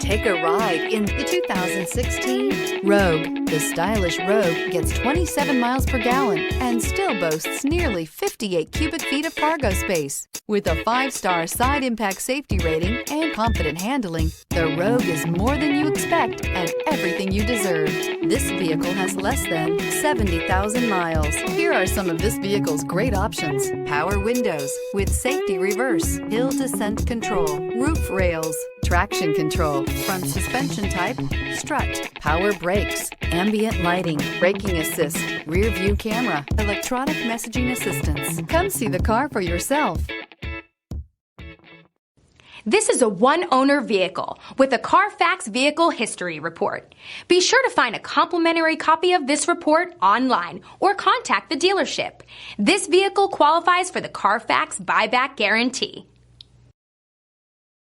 Take a ride in the 2016 Rogue. The stylish Rogue gets 27 miles per gallon and still boasts nearly 58 cubic feet of cargo space. With a 5-star side impact safety rating and confident handling, the Rogue is more than you expect and everything you deserve. This vehicle has less than 70,000 miles. Here are some of this vehicle's great options: power windows with safety reverse, hill descent control, roof rails, traction control, front suspension type, strut, power brakes, ambient lighting, braking assist, rear view camera, electronic messaging assistance. Come see the car for yourself. This is a one-owner vehicle with a Carfax Vehicle History Report. Be sure to find a complimentary copy of this report online or contact the dealership. This vehicle qualifies for the Carfax Buyback Guarantee.